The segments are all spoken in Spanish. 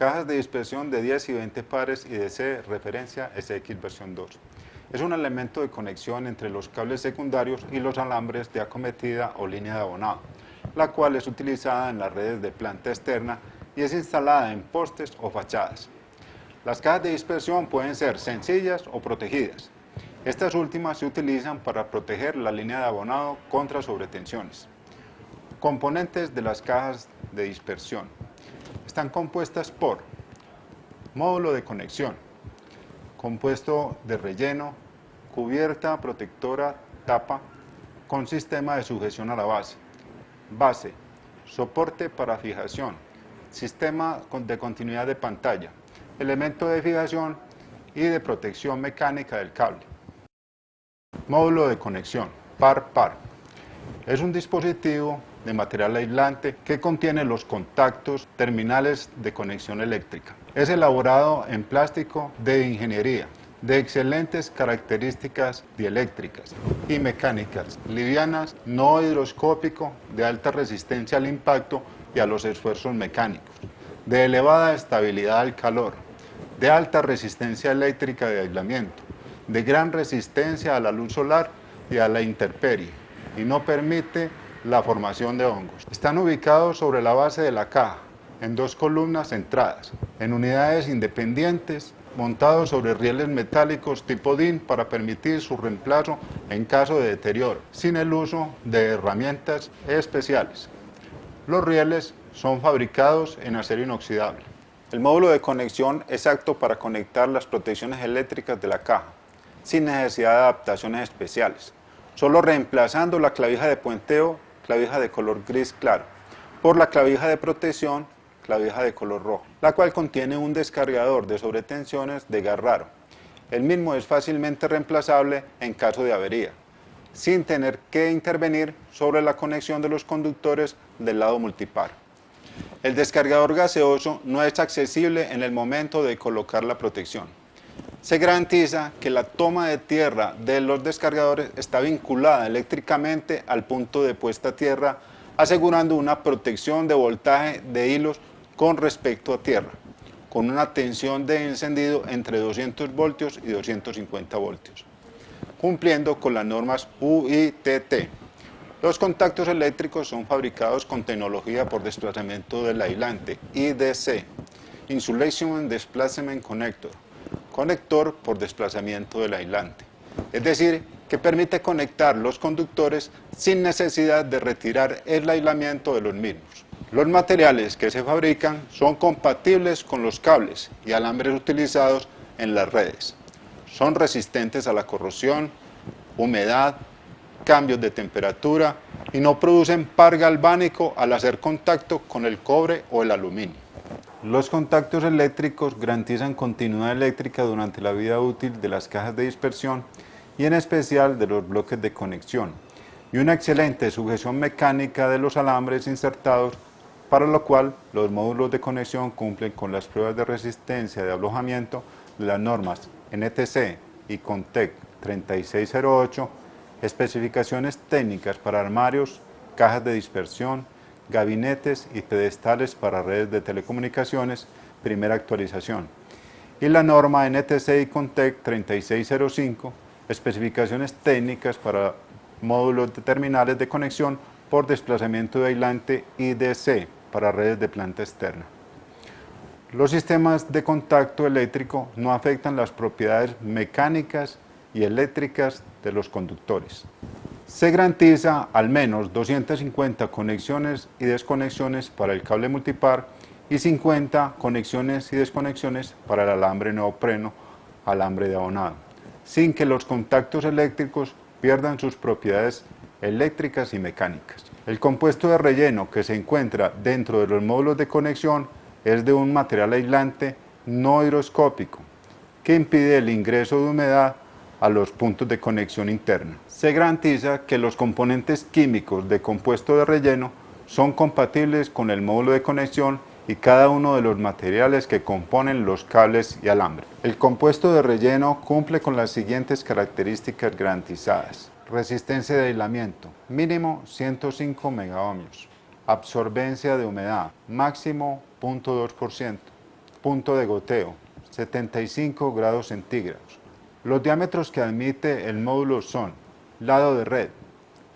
cajas de dispersión de 10 y 20 pares IDC referencia SX versión 2. Es un elemento de conexión entre los cables secundarios y los alambres de acometida o línea de abonado, la cual es utilizada en las redes de planta externa y es instalada en postes o fachadas. Las cajas de dispersión pueden ser sencillas o protegidas. Estas últimas se utilizan para proteger la línea de abonado contra sobretensiones. Componentes de las cajas de dispersión. Están compuestas por módulo de conexión, compuesto de relleno, cubierta protectora, tapa, con sistema de sujeción a la base, soporte para fijación, sistema de continuidad de pantalla, elemento de fijación y de protección mecánica del cable. Módulo de conexión, par-par. Es un dispositivo de material aislante que contiene los contactos terminales de conexión eléctrica. Es elaborado en plástico de ingeniería, de excelentes características dieléctricas y mecánicas, livianas, no hidroscópico, de alta resistencia al impacto y a los esfuerzos mecánicos, de elevada estabilidad al calor, de alta resistencia eléctrica de aislamiento, de gran resistencia a la luz solar y a la intemperie, y no permite la formación de hongos. Están ubicados sobre la base de la caja, en dos columnas centradas, en unidades independientes, montados sobre rieles metálicos tipo DIN para permitir su reemplazo en caso de deterioro, sin el uso de herramientas especiales. Los rieles son fabricados en acero inoxidable. El módulo de conexión es apto para conectar las protecciones eléctricas de la caja, sin necesidad de adaptaciones especiales, solo reemplazando la clavija de puenteo, clavija de color gris claro, por la clavija de protección, clavija de color rojo, la cual contiene un descargador de sobretensiones de gas raro. El mismo es fácilmente reemplazable en caso de avería, sin tener que intervenir sobre la conexión de los conductores del lado multipar. El descargador gaseoso no es accesible en el momento de colocar la protección. Se garantiza que la toma de tierra de los descargadores está vinculada eléctricamente al punto de puesta a tierra, asegurando una protección de voltaje de hilos con respecto a tierra, con una tensión de encendido entre 200 voltios y 250 voltios, cumpliendo con las normas UITT. Los contactos eléctricos son fabricados con tecnología por desplazamiento del aislante, IDC, Insulation Displacement Connector, conector por desplazamiento del aislante, es decir, que permite conectar los conductores sin necesidad de retirar el aislamiento de los mismos. Los materiales que se fabrican son compatibles con los cables y alambres utilizados en las redes. Son resistentes a la corrosión, humedad, cambios de temperatura y no producen par galvánico al hacer contacto con el cobre o el aluminio. Los contactos eléctricos garantizan continuidad eléctrica durante la vida útil de las cajas de dispersión y en especial de los bloques de conexión, y una excelente sujeción mecánica de los alambres insertados, para lo cual los módulos de conexión cumplen con las pruebas de resistencia de alojamiento de las normas NTC y CONTEC 3608, especificaciones técnicas para armarios, cajas de dispersión, gabinetes y pedestales para redes de telecomunicaciones, primera actualización, y la norma NTC y CONTEC 3605, especificaciones técnicas para módulos de terminales de conexión por desplazamiento de aislante IDC para redes de planta externa. Los sistemas de contacto eléctrico no afectan las propiedades mecánicas y eléctricas de los conductores. Se garantiza al menos 250 conexiones y desconexiones para el cable multipar y 50 conexiones y desconexiones para el alambre neopreno, alambre de abonado, sin que los contactos eléctricos pierdan sus propiedades eléctricas y mecánicas. El compuesto de relleno que se encuentra dentro de los módulos de conexión es de un material aislante no hidroscópico que impide el ingreso de humedad a los puntos de conexión interna. Se garantiza que los componentes químicos de compuesto de relleno son compatibles con el módulo de conexión y cada uno de los materiales que componen los cables y alambre. El compuesto de relleno cumple con las siguientes características garantizadas. Resistencia de aislamiento, mínimo 105 megaohmios. Absorbencia de humedad, máximo 0.2%. punto de goteo, 75 grados centígrados. Los diámetros que admite el módulo son: lado de red,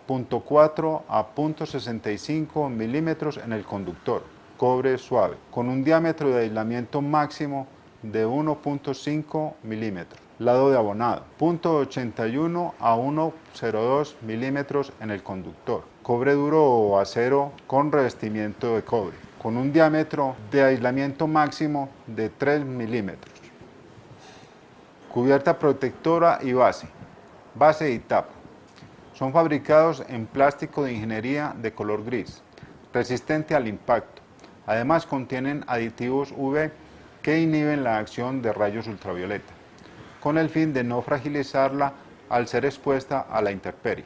0.4 a 0.65 milímetros en el conductor, cobre suave, con un diámetro de aislamiento máximo de 1.5 milímetros. Lado de abonado, 0.81 a 1.02 milímetros en el conductor, cobre duro o acero con revestimiento de cobre, con un diámetro de aislamiento máximo de 3 milímetros. Cubierta protectora y base, base y tapa. Son fabricados en plástico de ingeniería de color gris, resistente al impacto. Además contienen aditivos UV que inhiben la acción de rayos ultravioleta, con el fin de no fragilizarla al ser expuesta a la intemperie.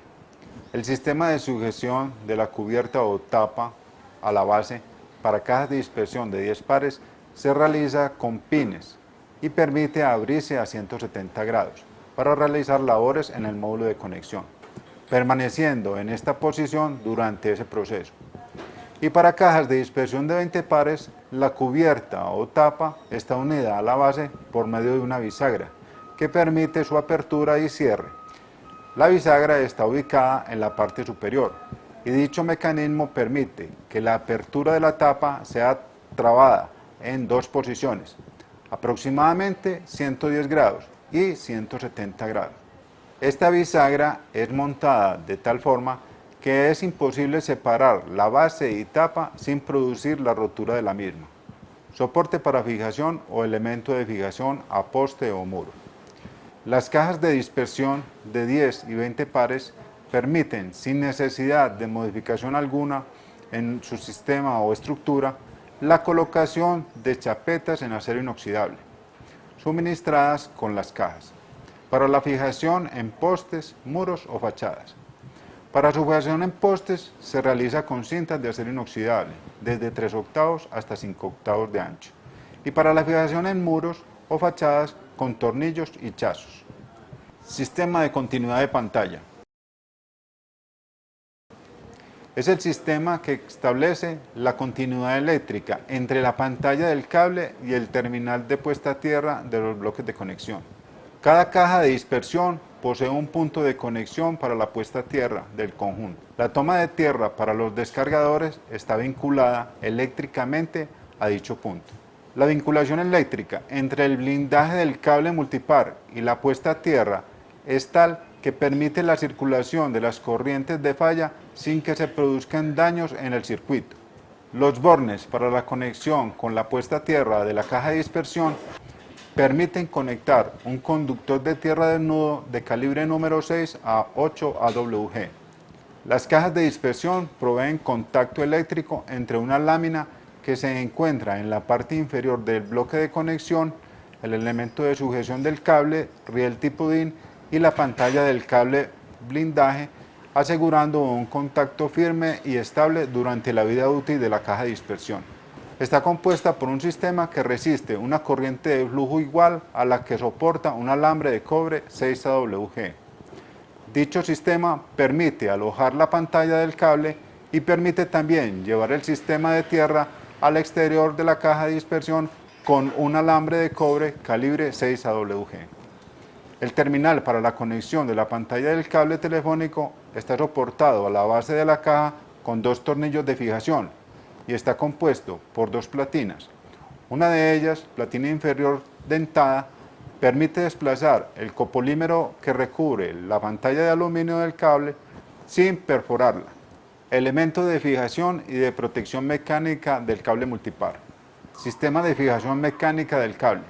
El sistema de sujeción de la cubierta o tapa a la base para cajas de dispersión de 10 pares se realiza con pines y permite abrirse a 170 grados para realizar labores en el módulo de conexión, permaneciendo en esta posición durante ese proceso. Y para cajas de dispersión de 20 pares, la cubierta o tapa está unida a la base por medio de una bisagra que permite su apertura y cierre. La bisagra está ubicada en la parte superior y dicho mecanismo permite que la apertura de la tapa sea trabada en dos posiciones, aproximadamente 110 grados y 170 grados. Esta bisagra es montada de tal forma que es imposible separar la base y tapa sin producir la rotura de la misma. Soporte para fijación o elemento de fijación a poste o muro. Las cajas de dispersión de 10 y 20 pares permiten, sin necesidad de modificación alguna en su sistema o estructura, la colocación de chapetas en acero inoxidable, suministradas con las cajas, para la fijación en postes, muros o fachadas. Para su fijación en postes se realiza con cintas de acero inoxidable, desde 3 octavos hasta 5 octavos de ancho, y para la fijación en muros o fachadas con tornillos y chazos. Sistema de continuidad de pantalla. Es el sistema que establece la continuidad eléctrica entre la pantalla del cable y el terminal de puesta a tierra de los bloques de conexión. Cada caja de dispersión posee un punto de conexión para la puesta a tierra del conjunto. La toma de tierra para los descargadores está vinculada eléctricamente a dicho punto. La vinculación eléctrica entre el blindaje del cable multipar y la puesta a tierra es tal que permite la circulación de las corrientes de falla sin que se produzcan daños en el circuito. Los bornes para la conexión con la puesta a tierra de la caja de dispersión permiten conectar un conductor de tierra desnudo de calibre número 6 a 8 AWG. Las cajas de dispersión proveen contacto eléctrico entre una lámina que se encuentra en la parte inferior del bloque de conexión, el elemento de sujeción del cable, riel tipo DIN y la pantalla del cable blindaje, asegurando un contacto firme y estable durante la vida útil de la caja de dispersión. Está compuesta por un sistema que resiste una corriente de flujo igual a la que soporta un alambre de cobre 6 AWG. Dicho sistema permite alojar la pantalla del cable y permite también llevar el sistema de tierra al exterior de la caja de dispersión con un alambre de cobre calibre 6 AWG. El terminal para la conexión de la pantalla del cable telefónico está soportado a la base de la caja con 2 tornillos de fijación y está compuesto por 2 platinas. Una de ellas, platina inferior dentada, permite desplazar el copolímero que recubre la pantalla de aluminio del cable sin perforarla. Elemento de fijación y de protección mecánica del cable multipar. Sistema de fijación mecánica del cable.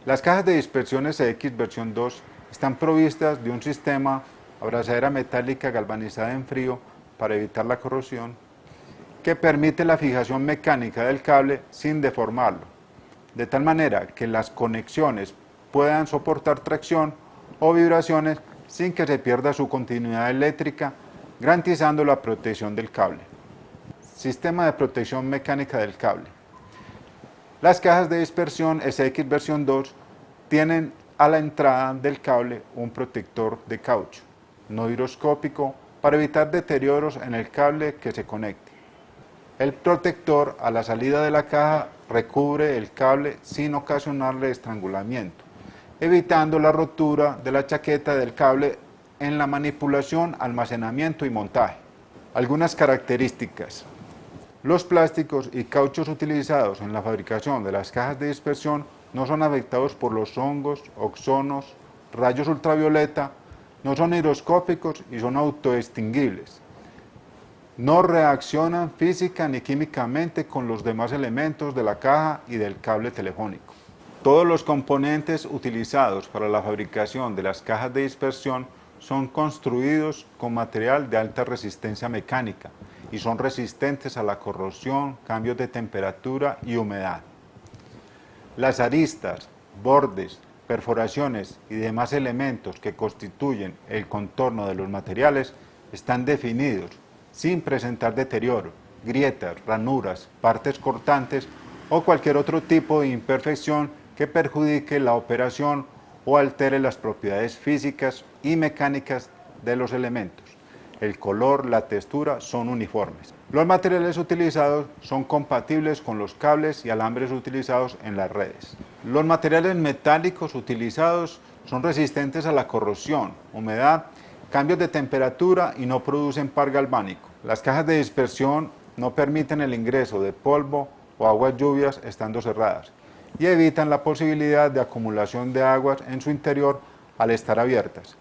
Las cajas de dispersión SX versión 2 están provistas de un sistema abrazadera metálica galvanizada en frío para evitar la corrosión, que permite la fijación mecánica del cable sin deformarlo, de tal manera que las conexiones puedan soportar tracción o vibraciones sin que se pierda su continuidad eléctrica, garantizando la protección del cable. Sistema de protección mecánica del cable. Las cajas de dispersión SX versión 2 tienen a la entrada del cable un protector de caucho no hiroscópico para evitar deterioros en el cable que se conecte. El protector a la salida de la caja recubre el cable sin ocasionarle estrangulamiento, evitando la rotura de la chaqueta del cable en la manipulación, almacenamiento y montaje. Algunas características. Los plásticos y cauchos utilizados en la fabricación de las cajas de dispersión no son afectados por los hongos, ozonos, rayos ultravioleta, no son higroscópicos y son autoextinguibles. No reaccionan física ni químicamente con los demás elementos de la caja y del cable telefónico. Todos los componentes utilizados para la fabricación de las cajas de dispersión son construidos con material de alta resistencia mecánica y son resistentes a la corrosión, cambios de temperatura y humedad. Las aristas, bordes, perforaciones y demás elementos que constituyen el contorno de los materiales están definidos sin presentar deterioro, grietas, ranuras, partes cortantes o cualquier otro tipo de imperfección que perjudique la operación o altere las propiedades físicas y mecánicas de los elementos. El color, la textura son uniformes. Los materiales utilizados son compatibles con los cables y alambres utilizados en las redes. Los materiales metálicos utilizados son resistentes a la corrosión, humedad, cambios de temperatura y no producen par galvánico. Las cajas de dispersión no permiten el ingreso de polvo o aguas lluvias estando cerradas y evitan la posibilidad de acumulación de aguas en su interior al estar abiertas,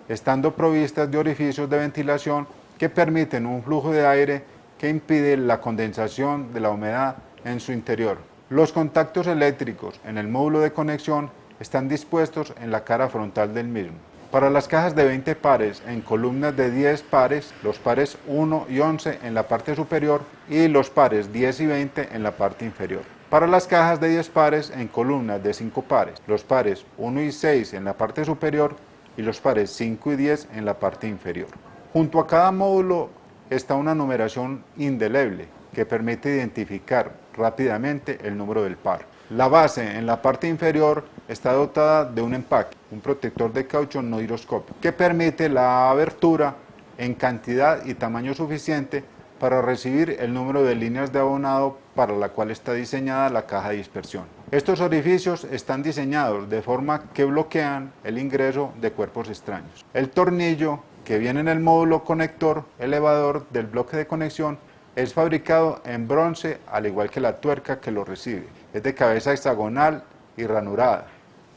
estando provistas de orificios de ventilación que permiten un flujo de aire que impide la condensación de la humedad en su interior. Los contactos eléctricos en el módulo de conexión están dispuestos en la cara frontal del mismo. Para las cajas de 20 pares en columnas de 10 pares, los pares 1 y 11 en la parte superior y los pares 10 y 20 en la parte inferior. Para las cajas de 10 pares en columnas de 5 pares, los pares 1 y 6 en la parte superior y los pares 5 y 10 en la parte inferior. Junto a cada módulo está una numeración indeleble que permite identificar rápidamente el número del par. La base en la parte inferior está dotada de un empaque, un protector de caucho no higroscópico, que permite la abertura en cantidad y tamaño suficiente para recibir el número de líneas de abonado para la cual está diseñada la caja de dispersión. Estos orificios están diseñados de forma que bloquean el ingreso de cuerpos extraños. El tornillo que viene en el módulo conector elevador del bloque de conexión es fabricado en bronce, al igual que la tuerca que lo recibe. Es de cabeza hexagonal y ranurada,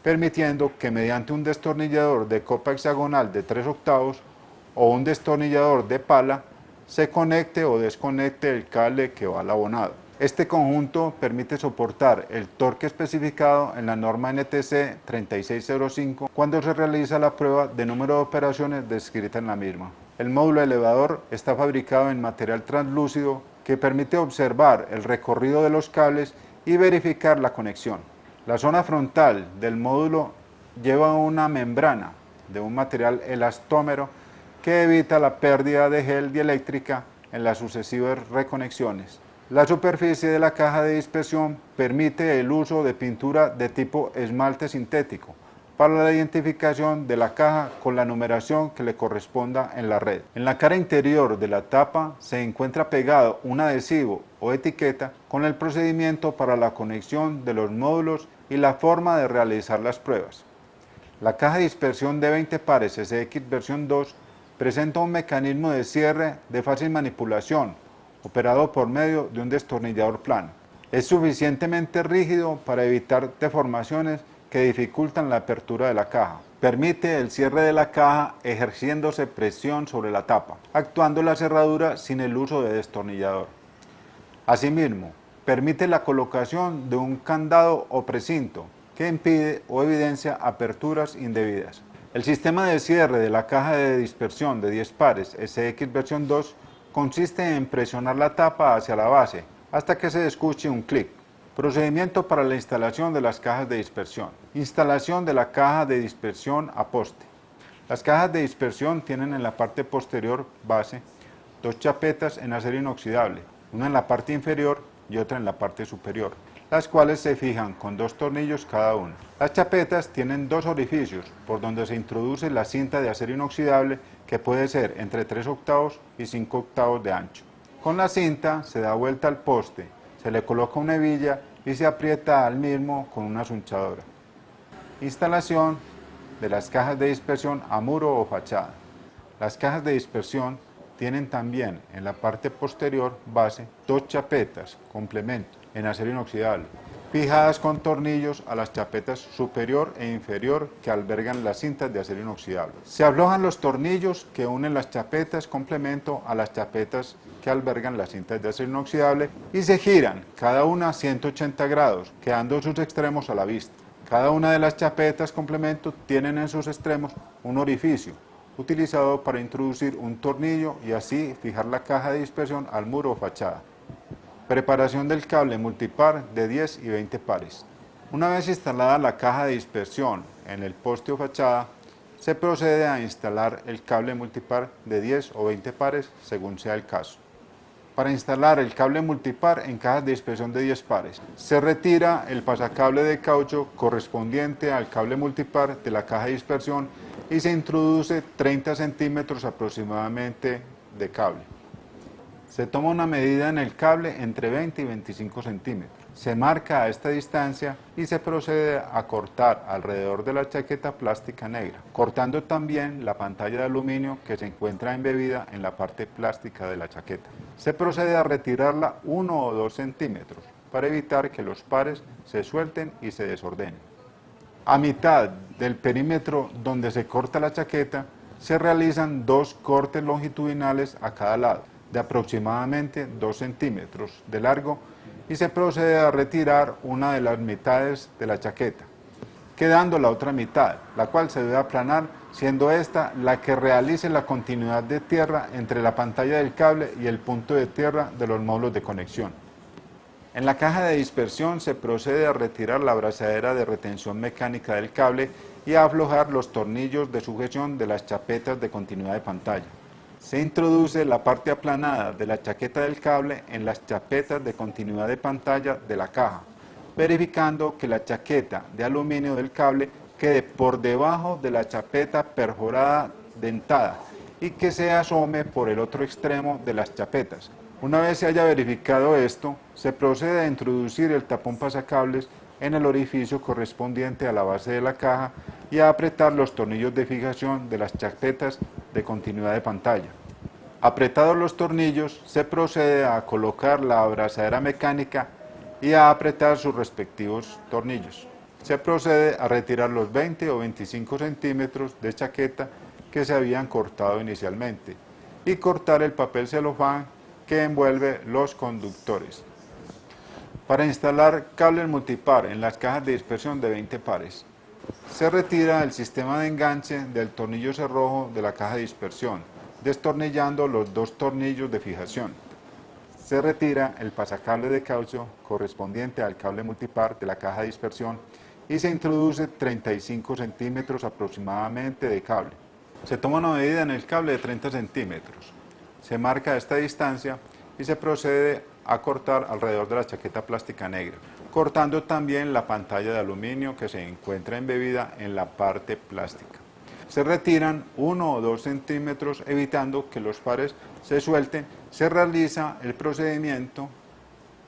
permitiendo que mediante un destornillador de copa hexagonal de 3/8 o un destornillador de pala se conecte o desconecte el cable que va al abonado. Este conjunto permite soportar el torque especificado en la norma NTC 3605 cuando se realiza la prueba de número de operaciones descrita en la misma. El módulo elevador está fabricado en material translúcido que permite observar el recorrido de los cables y verificar la conexión. La zona frontal del módulo lleva una membrana de un material elastómero que evita la pérdida de gel dieléctrica en las sucesivas reconexiones. La superficie de la caja de dispersión permite el uso de pintura de tipo esmalte sintético para la identificación de la caja con la numeración que le corresponda en la red. En la cara interior de la tapa se encuentra pegado un adhesivo o etiqueta con el procedimiento para la conexión de los módulos y la forma de realizar las pruebas. La caja de dispersión de 20 pares SX versión 2 presenta un mecanismo de cierre de fácil manipulación, operado por medio de un destornillador plano. Es suficientemente rígido para evitar deformaciones que dificultan la apertura de la caja. Permite el cierre de la caja ejerciéndose presión sobre la tapa, actuando la cerradura sin el uso de destornillador. Asimismo, permite la colocación de un candado o precinto que impide o evidencia aperturas indebidas. El sistema de cierre de la caja de dispersión de 10 pares SX versión 2 consiste en presionar la tapa hacia la base hasta que se escuche un clic. Procedimiento para la instalación de las cajas de dispersión. Instalación de la caja de dispersión a poste. Las cajas de dispersión tienen en la parte posterior base 2 chapetas en acero inoxidable, una en la parte inferior y otra en la parte superior, las cuales se fijan con 2 tornillos cada una. Las chapetas tienen 2 orificios por donde se introduce la cinta de acero inoxidable que puede ser entre 3/8 y 5/8 de ancho. Con la cinta se da vuelta al poste, se le coloca una hebilla y se aprieta al mismo con una sunchadora. Instalación de las cajas de dispersión a muro o fachada. Las cajas de dispersión tienen también en la parte posterior base dos chapetas, complemento, en acero inoxidable, fijadas con tornillos a las chapetas superior e inferior que albergan las cintas de acero inoxidable. Se aflojan los tornillos que unen las chapetas complemento a las chapetas que albergan las cintas de acero inoxidable y se giran cada una a 180 grados, quedando sus extremos a la vista. Cada una de las chapetas complemento tienen en sus extremos un orificio, utilizado para introducir un tornillo y así fijar la caja de dispersión al muro o fachada. Preparación del cable multipar de 10 y 20 pares. Una vez instalada la caja de dispersión en el poste o fachada, se procede a instalar el cable multipar de 10 o 20 pares según sea el caso. Para instalar el cable multipar en cajas de dispersión de 10 pares, se retira el pasacable de caucho correspondiente al cable multipar de la caja de dispersión y se introduce 30 centímetros aproximadamente de cable. Se toma una medida en el cable entre 20 y 25 centímetros. Se marca a esta distancia y se procede a cortar alrededor de la chaqueta plástica negra, cortando también la pantalla de aluminio que se encuentra embebida en la parte plástica de la chaqueta. Se procede a retirarla 1 o 2 centímetros para evitar que los pares se suelten y se desordenen. A mitad del perímetro donde se corta la chaqueta se realizan 2 cortes longitudinales a cada lado, de aproximadamente 2 centímetros de largo y se procede a retirar una de las mitades de la chaqueta, quedando la otra mitad, la cual se debe aplanar, siendo esta la que realice la continuidad de tierra entre la pantalla del cable y el punto de tierra de los módulos de conexión. En la caja de dispersión se procede a retirar la abrazadera de retención mecánica del cable y a aflojar los tornillos de sujeción de las chapetas de continuidad de pantalla. Se introduce la parte aplanada de la chaqueta del cable en las chapetas de continuidad de pantalla de la caja, verificando que la chaqueta de aluminio del cable quede por debajo de la chapeta perforada dentada y que se asome por el otro extremo de las chapetas. Una vez se haya verificado esto, se procede a introducir el tapón pasacables en el orificio correspondiente a la base de la caja y a apretar los tornillos de fijación de las chapetas de continuidad de pantalla. Apretados los tornillos, se procede a colocar la abrazadera mecánica y a apretar sus respectivos tornillos. Se procede a retirar los 20 o 25 centímetros de chaqueta que se habían cortado inicialmente y cortar el papel celofán que envuelve los conductores. Para instalar cables multipar en las cajas de dispersión de 20 pares, se retira el sistema de enganche del tornillo cerrojo de la caja de dispersión, destornillando los 2 tornillos de fijación. Se retira el pasacable de caucho correspondiente al cable multipar de la caja de dispersión y se introduce 35 centímetros aproximadamente de cable. Se toma una medida en el cable de 30 centímetros. Se marca esta distancia y se procede a cortar alrededor de la chaqueta plástica negra, cortando también la pantalla de aluminio que se encuentra embebida en la parte plástica. Se retiran 1 o 2 centímetros evitando que los pares se suelten. Se realiza el procedimiento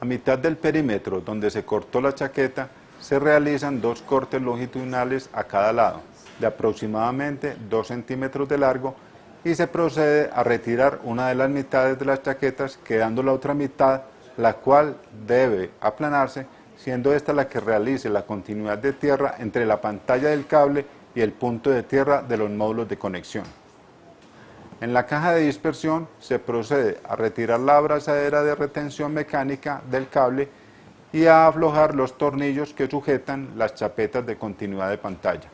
a mitad del perímetro donde se cortó la chaqueta. Se realizan 2 cortes longitudinales a cada lado, de aproximadamente 2 centímetros de largo y se procede a retirar una de las mitades de las chaquetas, quedando la otra mitad, la cual debe aplanarse, siendo esta la que realice la continuidad de tierra entre la pantalla del cable y el punto de tierra de los módulos de conexión. En la caja de dispersión se procede a retirar la abrazadera de retención mecánica del cable y a aflojar los tornillos que sujetan las chapetas de continuidad de pantalla.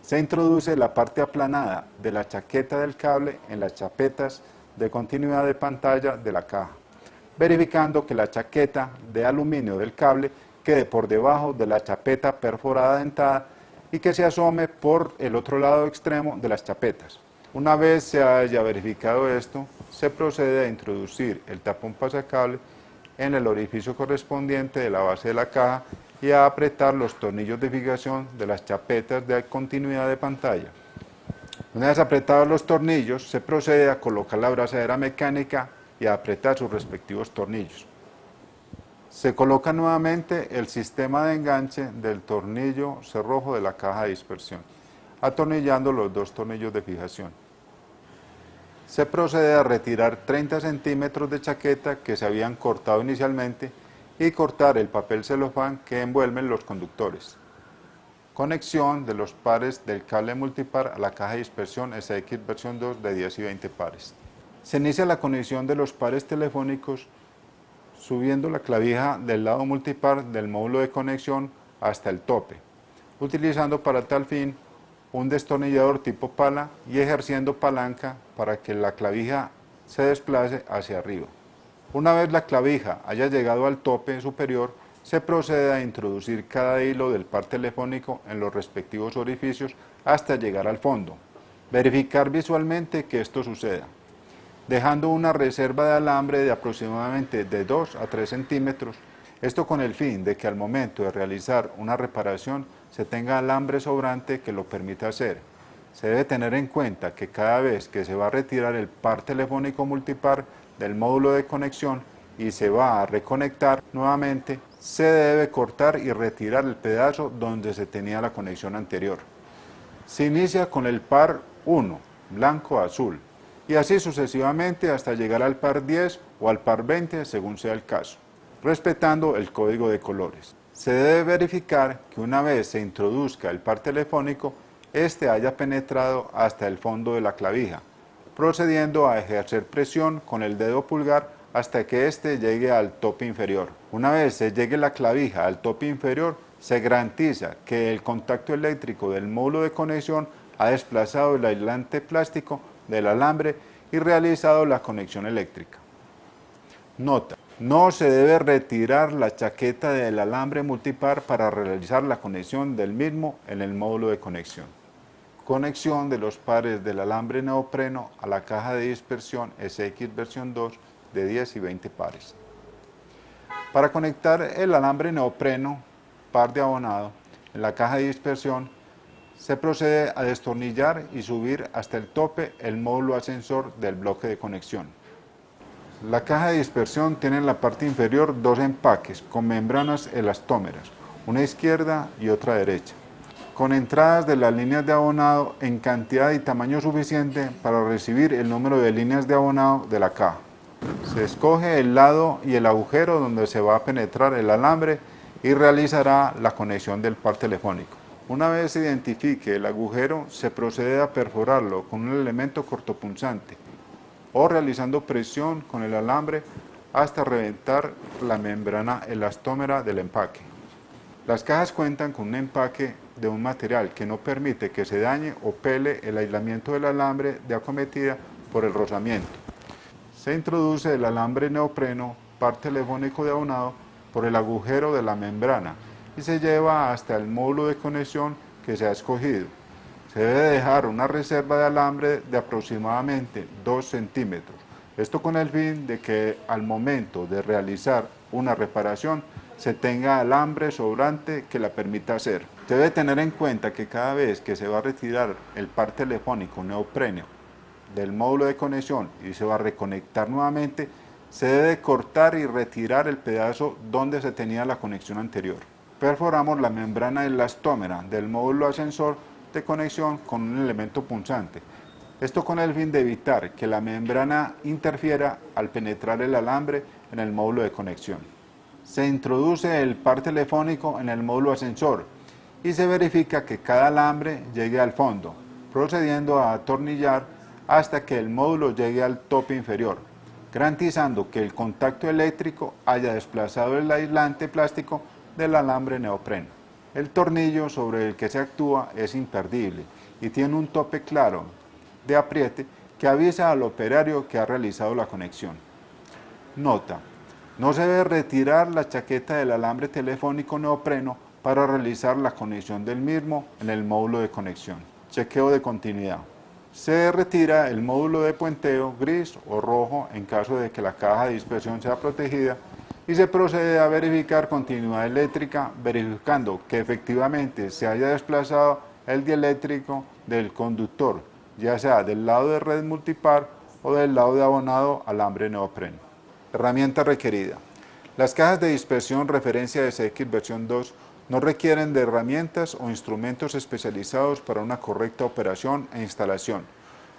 Se introduce la parte aplanada de la chaqueta del cable en las chapetas de continuidad de pantalla de la caja, verificando que la chaqueta de aluminio del cable quede por debajo de la chapeta perforada dentada y que se asome por el otro lado extremo de las chapetas. Una vez se haya verificado esto, se procede a introducir el tapón pasacable en el orificio correspondiente de la base de la caja y a apretar los tornillos de fijación de las chapetas de continuidad de pantalla. Una vez apretados los tornillos, se procede a colocar la abrazadera mecánica y apretar sus respectivos tornillos. Se coloca nuevamente el sistema de enganche del tornillo cerrojo de la caja de dispersión, atornillando los dos tornillos de fijación. Se procede a retirar 30 centímetros de chaqueta que se habían cortado inicialmente y cortar el papel celofán que envuelven los conductores. Conexión de los pares del cable multipar a la caja de dispersión SX versión 2 de 10 y 20 pares. Se inicia la conexión de los pares telefónicos subiendo la clavija del lado multipar del módulo de conexión hasta el tope, utilizando para tal fin un destornillador tipo pala y ejerciendo palanca para que la clavija se desplace hacia arriba. Una vez la clavija haya llegado al tope superior, se procede a introducir cada hilo del par telefónico en los respectivos orificios hasta llegar al fondo. Verificar visualmente que esto suceda, dejando una reserva de alambre de aproximadamente de 2 a 3 centímetros, esto con el fin de que al momento de realizar una reparación se tenga alambre sobrante que lo permita hacer. Se debe tener en cuenta que cada vez que se va a retirar el par telefónico multipar del módulo de conexión y se va a reconectar nuevamente, se debe cortar y retirar el pedazo donde se tenía la conexión anterior. Se inicia con el par 1, blanco-azul, y así sucesivamente hasta llegar al par 10 o al par 20 según sea el caso, respetando el código de colores. Se debe verificar que una vez se introduzca el par telefónico, este haya penetrado hasta el fondo de la clavija, procediendo a ejercer presión con el dedo pulgar hasta que éste llegue al tope inferior. Una vez se llegue la clavija al tope inferior, se garantiza que el contacto eléctrico del módulo de conexión ha desplazado el aislante plástico del alambre y realizado la conexión eléctrica. Nota: no se debe retirar la chaqueta del alambre multipar para realizar la conexión del mismo en el módulo de conexión. Conexión de los pares del alambre neopreno a la caja de dispersión SX versión 2 de 10 y 20 pares. Para conectar el alambre neopreno, par de abonado, en la caja de dispersión, se procede a destornillar y subir hasta el tope el módulo ascensor del bloque de conexión. La caja de dispersión tiene en la parte inferior dos empaques con membranas elastómeras, una izquierda y otra derecha, con entradas de las líneas de abonado en cantidad y tamaño suficiente para recibir el número de líneas de abonado de la caja. Se escoge el lado y el agujero donde se va a penetrar el alambre y realizará la conexión del par telefónico. Una vez se identifique el agujero, se procede a perforarlo con un elemento cortopunzante o realizando presión con el alambre hasta reventar la membrana elastómera del empaque. Las cajas cuentan con un empaque de un material que no permite que se dañe o pele el aislamiento del alambre de acometida por el rozamiento. Se introduce el alambre neopreno, par telefónico de abonado, por el agujero de la membrana y se lleva hasta el módulo de conexión que se ha escogido. Se debe dejar una reserva de alambre de aproximadamente 2 centímetros. Esto con el fin de que al momento de realizar una reparación se tenga alambre sobrante que la permita hacer. Se debe tener en cuenta que cada vez que se va a retirar el par telefónico neopreno del módulo de conexión y se va a reconectar nuevamente, se debe cortar y retirar el pedazo donde se tenía la conexión anterior. Perforamos la membrana elastómera del módulo ascensor de conexión con un elemento punzante. Esto con el fin de evitar que la membrana interfiera al penetrar el alambre en el módulo de conexión. Se introduce el par telefónico en el módulo ascensor y se verifica que cada alambre llegue al fondo, procediendo a atornillar hasta que el módulo llegue al tope inferior, garantizando que el contacto eléctrico haya desplazado el aislante plástico del alambre neopreno. El tornillo sobre el que se actúa es imperdible y tiene un tope claro de apriete que avisa al operario que ha realizado la conexión. Nota: no se debe retirar la chaqueta del alambre telefónico neopreno para realizar la conexión del mismo en el módulo de conexión. Chequeo de continuidad. Se retira el módulo de puenteo gris o rojo en caso de que la caja de dispersión sea protegida y se procede a verificar continuidad eléctrica, verificando que efectivamente se haya desplazado el dieléctrico del conductor, ya sea del lado de red multipar o del lado de abonado alambre neopreno. Herramienta requerida. Las cajas de dispersión referencia SX versión 2 no requieren de herramientas o instrumentos especializados para una correcta operación e instalación.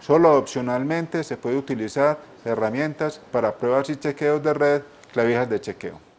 Solo opcionalmente se puede utilizar herramientas para pruebas y chequeos de red, clavijas de chequeo.